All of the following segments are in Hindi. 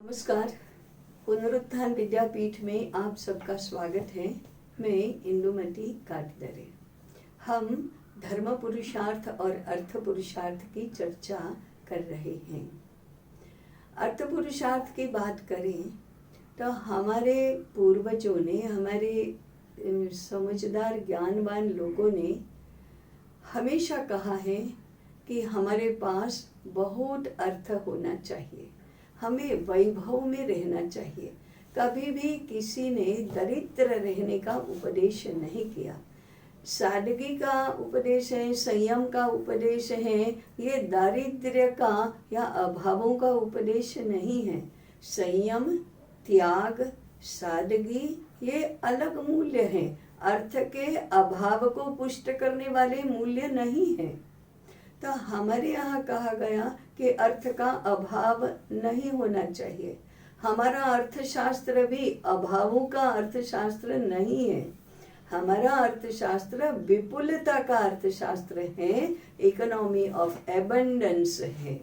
नमस्कार। पुनरुत्थान विद्यापीठ में आप सबका स्वागत है। मैं इंदुमती काटदरे। हम धर्म पुरुषार्थ और अर्थ पुरुषार्थ की चर्चा कर रहे हैं। अर्थ पुरुषार्थ की बात करें तो हमारे पूर्वजों ने, हमारे समझदार ज्ञानवान लोगों ने हमेशा कहा है कि हमारे पास बहुत अर्थ होना चाहिए, हमें वैभव में रहना चाहिए। कभी भी किसी ने दरिद्र रहने का उपदेश नहीं किया। सादगी का उपदेश है, संयम का उपदेश है, ये दारिद्र्य का या अभावों का उपदेश नहीं है। संयम, त्याग, सादगी ये अलग मूल्य हैं। अर्थ के अभाव को पुष्ट करने वाले मूल्य नहीं है। तो हमारे यहाँ कहा गया कि अर्थ का अभाव नहीं होना चाहिए। हमारा अर्थशास्त्र भी अभावों का अर्थशास्त्र नहीं है। हमारा अर्थशास्त्र विपुलता का अर्थशास्त्र है, इकोनॉमी ऑफ एबंडेंस है।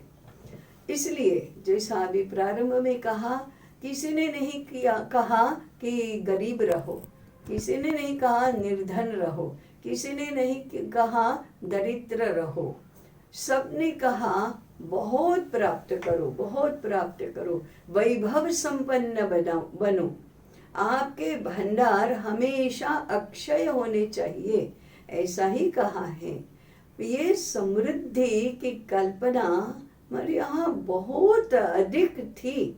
इसलिए जैसा अभी प्रारंभ में कहा, किसी ने नहीं कहा कि गरीब रहो, किसी ने नहीं कहा निर्धन रहो, किसी ने नहीं कहा दरिद्र रहो। सबने कहा बहुत प्राप्त करो, बहुत प्राप्त करो, वैभव संपन्न बनो। आपके भंडार हमेशा अक्षय होने चाहिए, ऐसा ही कहा है। ये समृद्धि की कल्पना हमारे यहाँ बहुत अधिक थी।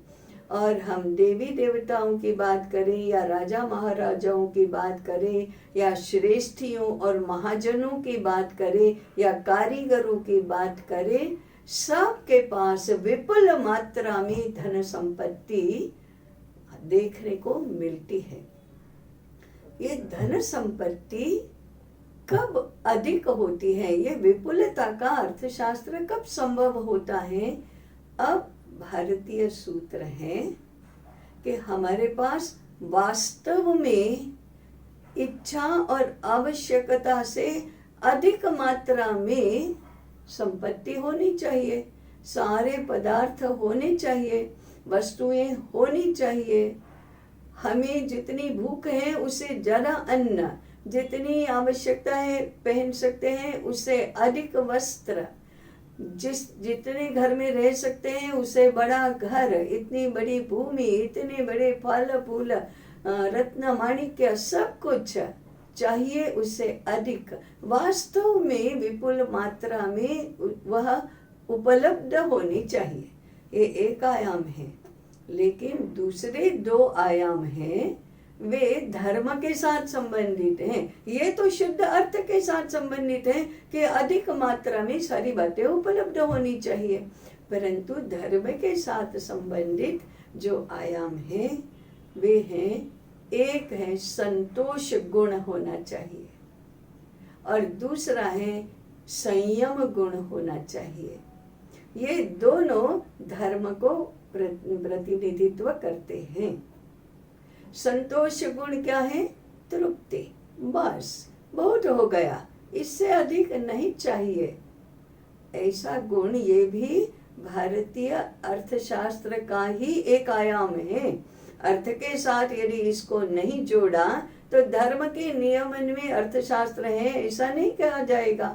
और हम देवी देवताओं की बात करें या राजा महाराजाओं की बात करें या श्रेष्ठियों और महाजनों की बात करें या कारीगरों की बात करें, सबके पास विपुल मात्रा में धन संपत्ति देखने को मिलती है। ये धन संपत्ति कब अधिक होती है, ये विपुलता का अर्थशास्त्र कब संभव होता है? अब भारतीय सूत्र है कि हमारे पास वास्तव में इच्छा और आवश्यकता से अधिक मात्रा में संपत्ति होनी चाहिए, सारे पदार्थ होने चाहिए, वस्तुएं होनी चाहिए। हमें जितनी भूख है उससे ज़्यादा अन्न, जितनी आवश्यकता है पहन सकते हैं उससे अधिक वस्त्र, जितने घर में रह सकते हैं उससे बड़ा घर, इतनी बड़ी भूमि, इतने बड़े फल फूल, रत्न माणिक्य, सब कुछ चाहिए उससे अधिक। वास्तव में विपुल मात्रा में वह उपलब्ध होनी चाहिए। ये एक आयाम है। लेकिन दूसरे दो आयाम हैं, वे धर्म के साथ संबंधित हैं। ये तो शुद्ध अर्थ के साथ संबंधित है कि अधिक मात्रा में सारी बातें उपलब्ध होनी चाहिए। परंतु धर्म के साथ संबंधित जो आयाम हैं वे हैं, एक है संतोष गुण होना चाहिए और दूसरा है संयम गुण होना चाहिए। ये दोनों धर्म को प्रतिनिधित्व करते हैं। संतोष गुण क्या है? तृप्ति, बस बहुत हो गया, इससे अधिक नहीं चाहिए। ऐसा गुण ये भी भारतीय अर्थशास्त्र का ही एक आयाम है। अर्थ के साथ यदि इसको नहीं जोड़ा तो धर्म के नियमन में अर्थशास्त्र है ऐसा नहीं कहा जाएगा।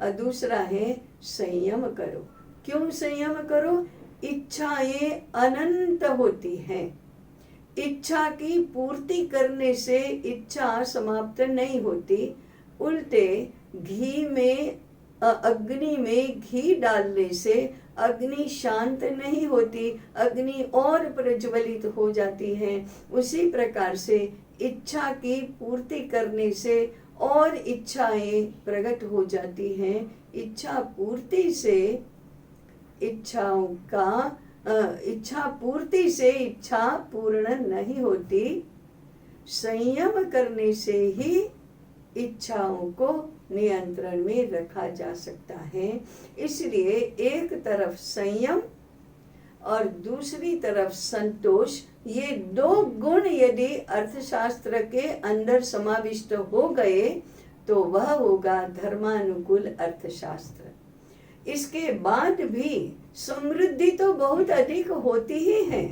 और दूसरा है संयम करो। क्यों संयम करो? इच्छाएं अनंत होती हैं। इच्छा की पूर्ति करने से इच्छा समाप्त नहीं होती। उल्टे घी में अग्नि में घी डालने से अग्नि शांत नहीं होती, अग्नि और प्रज्वलित हो जाती है। उसी प्रकार से इच्छा की पूर्ति करने से और इच्छाएं प्रकट हो जाती हैं। इच्छा पूर्ति से इच्छा पूर्ति से इच्छा पूर्ण नहीं होती। संयम करने से ही इच्छाओं को नियंत्रण में रखा जा सकता है। इसलिए एक तरफ संयम और दूसरी तरफ संतोष, ये दो गुण यदि अर्थशास्त्र के अंदर समाविष्ट हो गए तो वह होगा धर्मानुकूल अर्थशास्त्र। इसके बाद भी समृद्धि तो बहुत अधिक होती ही है,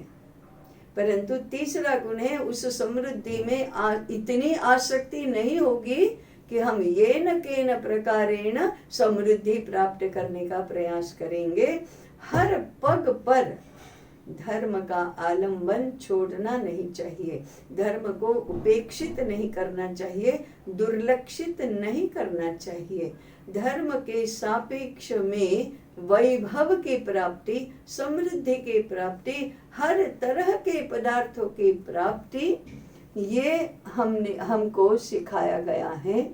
परंतु तीसरा गुण है उस समृद्धि में इतनी आसक्ति नहीं होगी कि हम ये न केन प्रकारेण समृद्धि प्राप्त करने का प्रयास करेंगे। हर पग पर धर्म का आलंबन छोड़ना नहीं चाहिए, धर्म को उपेक्षित नहीं करना चाहिए, दुर्लक्षित नहीं करना चाहिए। धर्म के सापेक्ष में वैभव की प्राप्ति, समृद्धि की प्राप्ति, हर तरह के पदार्थों की प्राप्ति, ये हमको सिखाया गया है।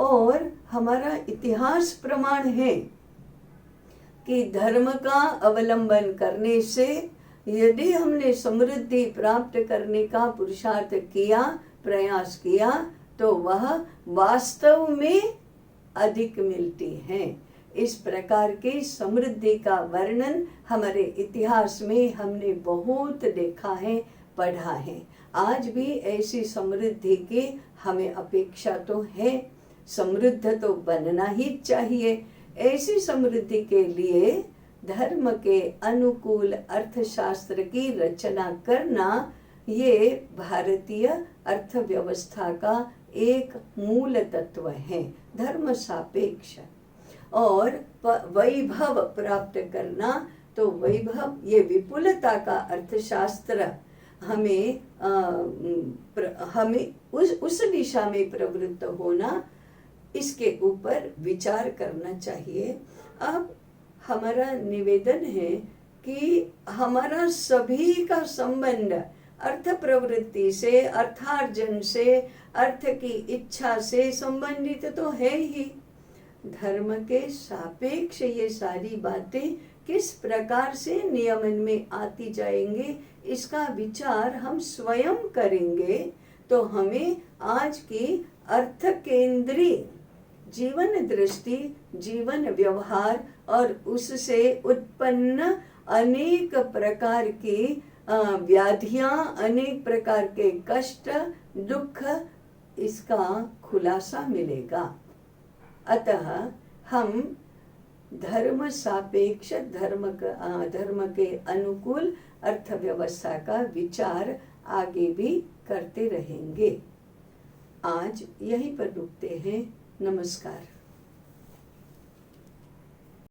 और हमारा इतिहास प्रमाण है कि धर्म का अवलंबन करने से यदि हमने समृद्धि प्राप्त करने का पुरुषार्थ किया, प्रयास किया, तो वह वास्तव में अधिक मिलती है। इस प्रकार की समृद्धि का वर्णन हमारे इतिहास में हमने बहुत देखा है, पढ़ा है। आज भी ऐसी समृद्धि की हमें अपेक्षा तो है, समृद्ध तो बनना ही चाहिए। ऐसी समृद्धि के लिए धर्म के अनुकूल अर्थशास्त्र की रचना करना, ये भारतीय अर्थव्यवस्था का एक मूल तत्व है, धर्म सापेक्ष। और वैभव प्राप्त करना, तो वैभव ये विपुलता का अर्थशास्त्र हमें उस दिशा में प्रवृत्त होना, इसके ऊपर विचार करना चाहिए। अब हमारा निवेदन है कि हमारा सभी का संबंध अर्थ प्रवृत्ति से, अर्थार्जन से, अर्थ की इच्छा से संबंधित तो है ही। धर्म के सापेक्ष ये सारी बातें किस प्रकार से नियमन में आती जाएंगे, इसका विचार हम स्वयं करेंगे तो हमें आज की अर्थ केंद्रीय जीवन दृष्टि, जीवन व्यवहार और उससे उत्पन्न अनेक प्रकार की व्याधियां, अनेक प्रकार के कष्ट, दुख, इसका खुलासा मिलेगा। अतः हम धर्म सापेक्ष, धर्म के अनुकूल अर्थव्यवस्था का विचार आगे भी करते रहेंगे। आज यहीं पर रुकते हैं। नमस्कार।